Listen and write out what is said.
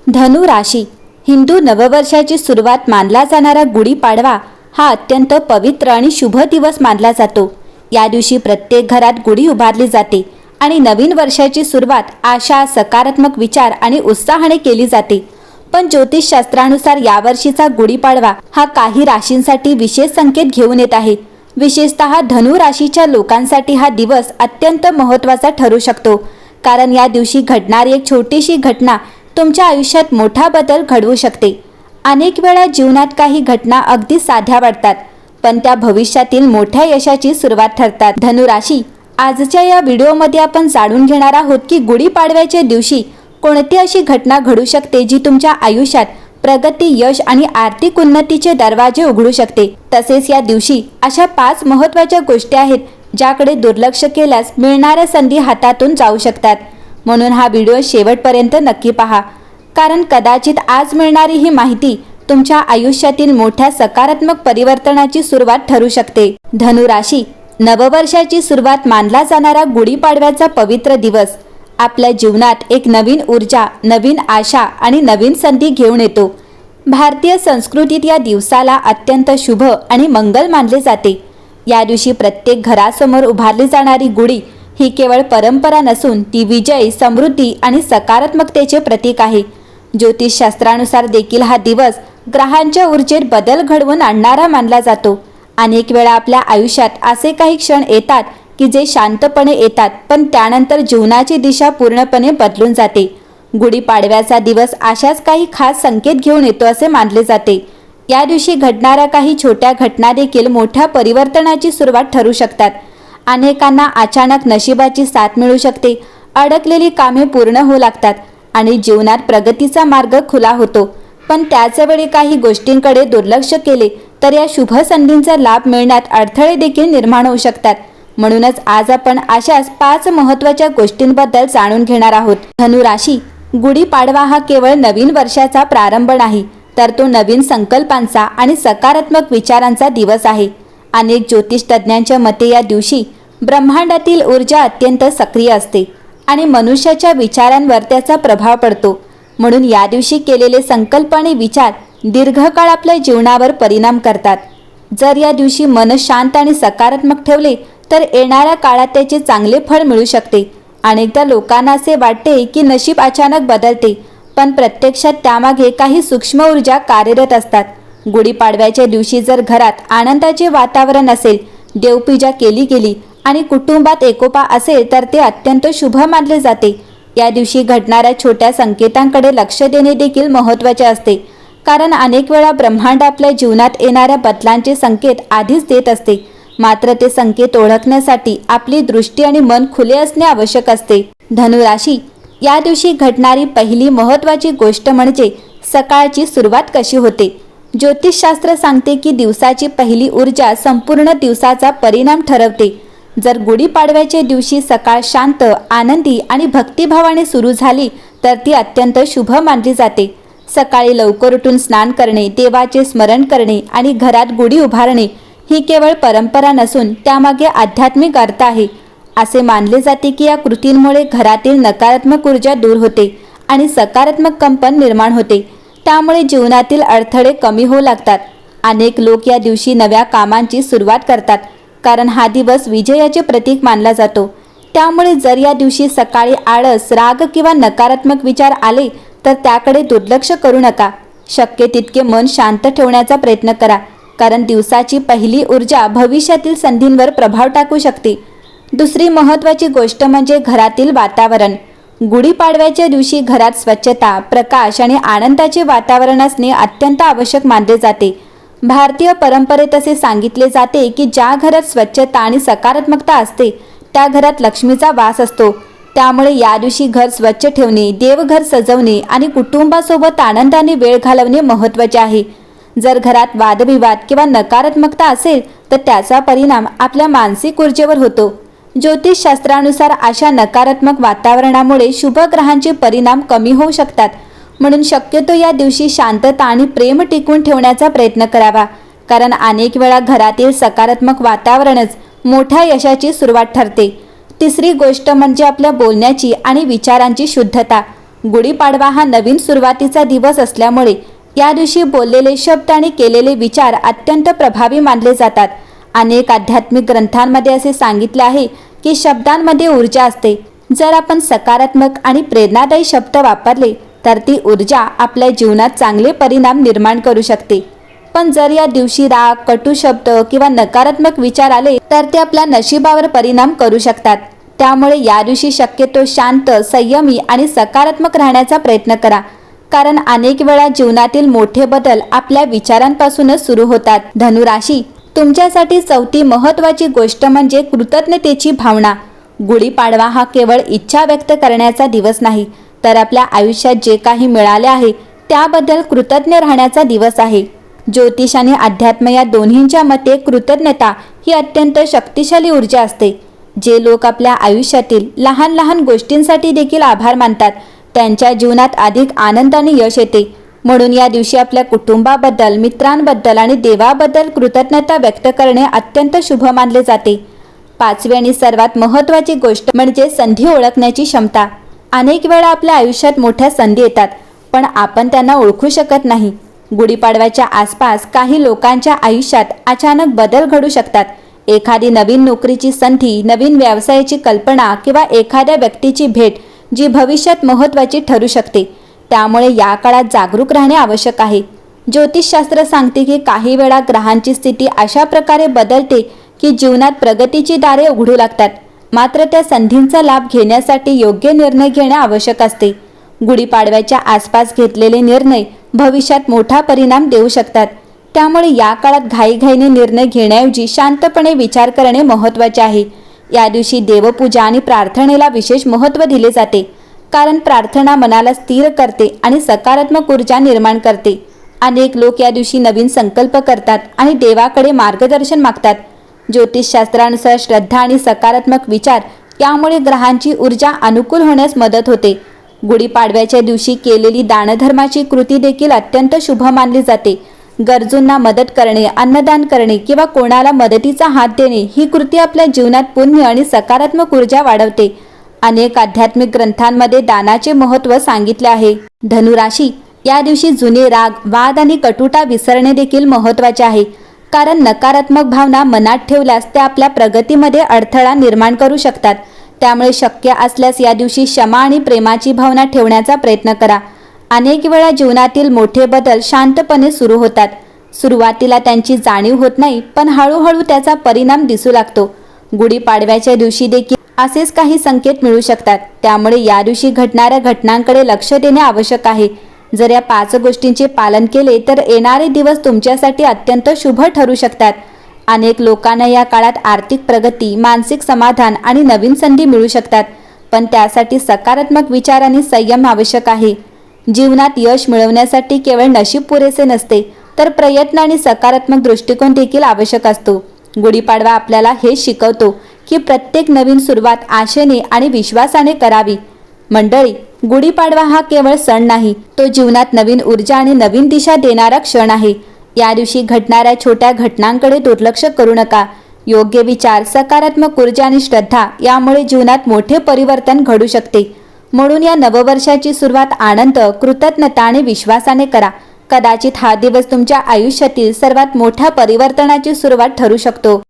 धनु राशी हिंदू नववर्षाची सुरुवात मानला जाणारा गुढीपाडवा हा अत्यंत पवित्र आणि शुभ दिवस मानला जातो। या दिवशी प्रत्येक घरात गुढी उभारली जाते आणि नवीन वर्षाची सुरुवात आशा, सकारात्मक विचार आणि उत्साहाने केली जाते। पण ज्योतिषशास्त्रानुसार यावर्षीचा गुढीपाडवा हा काही राशींसाठी विशेष संकेत घेऊन येत आहे। विशेषतः धनु राशीच्या लोकांसाठी हा दिवस अत्यंत महत्त्वाचा ठरू शकतो, कारण या दिवशी घडणारी एक छोटीशी घटना तुमच्या आयुष्यात मोठा बदल घडवू शकते। अनेक वेळा जीवनात काही घटना अगदी साध्या वाटतात, पण त्या भविष्यातील मोठ्या यशाची सुरुवात ठरतात। धनु राशी, आजच्या या व्हिडिओमध्ये आपण जाणून घेणार आहोत की गुढीपाडव्याच्या दिवशी कोणती अशी घटना घडू शकते जी तुमच्या आयुष्यात प्रगती, यश आणि आर्थिक उन्नतीचे दरवाजे उघडू शकते। तसेच या दिवशी अशा 5 महत्त्वाच्या गोष्टी आहेत ज्याकडे दुर्लक्ष केल्यास मिळणाऱ्या संधी हातातून जाऊ शकतात। म्हणून हा व्हिडिओ शेवटपर्यंत नक्की पहा, कारण कदाचित आज मिळणारी ही माहिती तुमच्या आयुष्यातील मोठ्या सकारात्मक परिवर्तनाची सुरुवात ठरू शकते। धनु राशी, नववर्षाची सुरुवात मानला जाणारा गुढीपाडव्याचा पवित्र दिवस आपल्या जीवनात एक नवीन ऊर्जा, नवीन आशा आणि नवीन संधी घेऊन येतो। भारतीय संस्कृतीत या दिवसाला अत्यंत शुभ आणि मंगल मानले जाते। या दिवशी प्रत्येक घरासमोर उभारली जाणारी गुढी ही केवळ परंपरा नसून ती विजय, समृद्धी आणि सकारात्मकतेचे प्रतीक आहे। ज्योतिषशास्त्रानुसार देखील हा दिवस ग्रहांच्या ऊर्जेत बदल घडवून आणणारा मानला जातो। अनेक वेळा आपल्या आयुष्यात असे काही क्षण येतात की जे शांतपणे येतात, पण त्यानंतर जीवनाची दिशा पूर्णपणे बदलून जाते। गुढीपाडव्याचा दिवस अशाच काही खास संकेत घेऊन येतो असे मानले जाते। या दिवशी घडणाऱ्या काही छोट्या घटना देखील मोठ्या परिवर्तनाची सुरुवात ठरू शकतात। अनेकांना अचानक नशिबाची साथ मिळू शकते, अडकलेली कामे पूर्ण होऊ लागतात आणि जीवनात प्रगतीचा मार्ग खुला होतो। पण त्याच वेळी काही गोष्टींकडे दुर्लक्ष केले तर या शुभ संधींचा लाभ मिळण्यात अडथळे देखील निर्माण होऊ शकतात। म्हणूनच आज आपण अशाच 5 महत्त्वाच्या गोष्टींबद्दल जाणून घेणार आहोत। धनु राशी, गुढीपाडवा हा केवळ नवीन वर्षाचा प्रारंभ नाही, तर तो नवीन संकल्पांचा आणि सकारात्मक विचारांचा दिवस आहे। अनेक ज्योतिषतज्ञांच्या मते या दिवशी ब्रह्मांडातील ऊर्जा अत्यंत सक्रिय असते आणि मनुष्याच्या विचारांवर त्याचा प्रभाव पडतो। म्हणून या दिवशी केलेले संकल्प आणि विचार दीर्घकाळ आपल्या जीवनावर परिणाम करतात। जर या दिवशी मन शांत आणि सकारात्मक ठेवले तर येणाऱ्या काळात त्याचे चांगले फळ मिळू शकते। अनेकदा लोकांना असे वाटते की नशीब अचानक बदलते, पण प्रत्यक्षात त्यामागे काही सूक्ष्म ऊर्जा कार्यरत असतात। गुढीपाडव्याच्या दिवशी जर घरात आनंदाचे वातावरण असेल, देवपूजा केली गेली आणि कुटुंबात एकोपा असेल तर ते अत्यंत शुभ मानले जाते। या दिवशी घडणाऱ्या छोट्या संकेतांकडे लक्ष देणे देखील महत्त्वाचे असते, कारण अनेक वेळा ब्रह्मांड आपल्या जीवनात येणाऱ्या बदलांचे संकेत आधीच देत असते। मात्र ते संकेत ओळखण्यासाठी आपली दृष्टी आणि मन खुले असणे आवश्यक असते। धनु राशी, या दिवशी घडणारी पहिली महत्त्वाची गोष्ट म्हणजे सकाळची सुरुवात कशी होते। ज्योतिषशास्त्र सांगते की दिवसाची पहिली ऊर्जा संपूर्ण दिवसाचा परिणाम ठरवते। जर गुढीपाडव्याच्या दिवशी सकाळ शांत, आनंदी आणि भक्तिभावाने सुरू झाली तर ती अत्यंत शुभ मानली जाते। सकाळी लवकर उठून स्नान करणे, देवाचे स्मरण करणे आणि घरात गुढी उभारणे ही केवळ परंपरा नसून त्यामागे आध्यात्मिक अर्थ आहे। असे मानले जाते की या कृतींमुळे घरातील नकारात्मक ऊर्जा दूर होते आणि सकारात्मक कंपन निर्माण होते। त्यामुळे जीवनातील अडथळे कमी होऊ लागतात। अनेक लोक या दिवशी नव्या कामांची सुरुवात करतात, कारण हा दिवस विजयाचे प्रतीक मानला जातो। त्यामुळे जर या दिवशी सकाळी आळस, राग किंवा नकारात्मक विचार आले तर त्याकडे दुर्लक्ष करू नका। शक्य तितके मन शांत ठेवण्याचा प्रयत्न करा, कारण दिवसाची पहिली ऊर्जा भविष्यातील संधींवर प्रभाव टाकू शकते। दुसरी महत्त्वाची गोष्ट म्हणजे घरातील वातावरण। गुढीपाडव्याच्या दिवशी घरात स्वच्छता, प्रकाश आणि आनंदाचे वातावरण असणे अत्यंत आवश्यक मानले जाते। भारतीय परंपरेत असे सांगितले जाते की ज्या घरात स्वच्छता आणि सकारात्मकता असते त्या घरात लक्ष्मीचा वास असतो। त्यामुळे या दिवशी घर स्वच्छ ठेवणे, देवघर सजवणे आणि कुटुंबासोबत आनंदाने वेळ घालवणे महत्त्वाचे आहे। जर घरात वादविवाद किंवा नकारात्मकता असेल तर त्याचा परिणाम आपल्या मानसिक ऊर्जेवर होतो। ज्योतिषशास्त्रानुसार अशा नकारात्मक वातावरणामुळे शुभ ग्रहांचे परिणाम कमी होऊ शकतात। म्हणून शक्यतो या दिवशी शांतता आणि प्रेम टिकवून ठेवण्याचा प्रयत्न करावा, कारण अनेक वेळा घरातील सकारात्मक वातावरणच मोठ्या यशाची सुरुवात ठरते। तिसरी गोष्ट म्हणजे आपल्या बोलण्याची आणि विचारांची शुद्धता। गुढीपाडवा हा नवीन सुरुवातीचा दिवस असल्यामुळे या दिवशी बोललेले शब्द आणि केलेले विचार अत्यंत प्रभावी मानले जातात। अनेक आध्यात्मिक ग्रंथांमध्ये असे सांगितले आहे की शब्दांमध्ये ऊर्जा असते। जर आपण सकारात्मक आणि प्रेरणादायी शब्द वापरले तर ती ऊर्जा आपल्या जीवनात चांगले परिणाम निर्माण करू शकते। पण जर या दिवशी राग, कटू शब्द किंवा नकारात्मक विचार आले तर ते आपल्या नशिबावर परिणाम करू शकतात। त्यामुळे या दिवशी शक्यतो शांत, संयमी आणि सकारात्मक राहण्याचा प्रयत्न करा, कारण अनेक वेळा जीवनातील मोठे बदल आपल्या विचारांपासूनच सुरू होतात। धनुराशी, तुमच्यासाठी चौथी महत्त्वाची गोष्ट म्हणजे कृतज्ञतेची भावना। गुढीपाडवा हा केवळ इच्छा व्यक्त करण्याचा दिवस नाही, तर आपल्या आयुष्यात जे काही मिळाले आहे त्याबद्दल कृतज्ञ राहण्याचा दिवस आहे। ज्योतिष आणि अध्यात्म या दोन्हींच्या मते कृतज्ञता ही अत्यंत शक्तिशाली ऊर्जा असते। जे लोक आपल्या आयुष्यातील लहान लहान गोष्टींसाठी देखील आभार मानतात त्यांच्या जीवनात अधिक आनंद आणि यश येते। म्हणून या दिवशी आपल्या कुटुंबाबद्दल, मित्रांबद्दल आणि देवाबद्दल कृतज्ञता व्यक्त करणे अत्यंत शुभ मानले जाते। पाचवी आणि सर्वात महत्त्वाची गोष्ट म्हणजे संधी ओळखण्याची क्षमता। अनेक वेळा आपल्या आयुष्यात मोठ्या संधी येतात, पण आपण त्यांना ओळखू शकत नाही। गुढीपाडव्याच्या आसपास काही लोकांच्या आयुष्यात अचानक बदल घडू शकतात। एखादी नवीन नोकरीची संधी, नवीन व्यवसायाची कल्पना किंवा एखाद्या व्यक्तीची भेट जी भविष्यात महत्त्वाची ठरू शकते। त्यामुळे या काळात जागरूक राहणे आवश्यक आहे। ज्योतिषशास्त्र सांगते की काही वेळा ग्रहांची स्थिती अशा प्रकारे बदलते की जीवनात प्रगतीची दारे उघडू लागतात। मात्र त्या संधींचा लाभ घेण्यासाठी योग्य निर्णय घेणे आवश्यक असते। गुढीपाडव्याच्या आसपास घेतलेले निर्णय भविष्यात मोठा परिणाम देऊ शकतात। त्यामुळे या काळात घाईघाईने निर्णय घेण्याऐवजी शांतपणे विचार करणे महत्त्वाचे आहे। या दिवशी देवपूजा आणि प्रार्थनेला विशेष महत्त्व दिले जाते, कारण प्रार्थना मनाला स्थिर करते आणि सकारात्मक ऊर्जा निर्माण करते। अनेक लोक या दिवशी नवीन संकल्प करतात आणि देवाकडे मार्गदर्शन मागतात। ज्योतिषशास्त्रानुसार श्रद्धा आणि सकारात्मक विचार यामुळे ग्रहांची ऊर्जा अनुकूल होण्यास मदत होते। गुढीपाडव्याच्या दिवशी केलेली दानधर्माची कृती देखील अत्यंत शुभ मानली जाते। गरजूंना मदत करणे, अन्नदान करणे किंवा कोणाला मदतीचा हात देणे ही कृती आपल्या जीवनात पुण्य आणि सकारात्मक ऊर्जा वाढवते। अनेक आध्यात्मिक ग्रंथांमध्ये दानाचे महत्त्व सांगितले आहे। धनुराशी, या दिवशी जुने राग, वाद आणि कटुता विसरणे देखील महत्त्वाचे आहे, कारण नकारात्मक भावना मनात ठेवल्यास त्या आपल्या प्रगतीमध्ये अडथळा निर्माण करू शकतात। त्यामुळे शक्य असल्यास या दिवशी क्षमा आणि प्रेमाची भावना ठेवण्याचा प्रयत्न करा। अनेक वेळा जीवनातील मोठे बदल शांतपणे सुरू होतात। सुरुवातीला त्यांची जाणीव होत नाही, पण हळूहळू त्याचा परिणाम दिसू लागतो। गुढीपाडव्याच्या दिवशी देखील असेच काही संकेत मिळू शकतात। त्यामुळे या दिवशी घडणाऱ्या घटनांकडे लक्ष देणे आवश्यक आहे। जर या 5 गोष्टींचे पालन केले तर येणारे दिवस तुमच्यासाठी अत्यंत शुभ ठरू शकतात। अनेक लोकांना या काळात आर्थिक प्रगती, मानसिक समाधान आणि नवीन संधी मिळू शकतात, पण त्यासाठी सकारात्मक विचार आणि संयम आवश्यक आहे। जीवनात यश मिळवण्यासाठी केवळ नशीब पुरेसे नसते, तर प्रयत्न आणि सकारात्मक दृष्टिकोन देखील आवश्यक असतो। गुढीपाडवा आपल्याला हे शिकवतो की प्रत्येक नवीन सुरुवात आशेने आणि विश्वासाने करावी। मंडळी, गुढीपाडवा हा केवळ सण नाही, तो जीवनात नवीन ऊर्जा आणि नवीन दिशा देणारा क्षण आहे। या दिवशी घडणाऱ्या छोट्या घटनांकडे दुर्लक्ष करू नका। योग्य विचार, सकारात्मक ऊर्जा आणि श्रद्धा यामुळे जीवनात मोठे परिवर्तन घडू शकते। म्हणून या नववर्षाची सुरुवात आनंद, कृतज्ञता आणि विश्वासाने करा। कदाचित हा दिवस तुमच्या आयुष्यातील सर्वात मोठ्या परिवर्तनाची सुरुवात ठरू शकतो।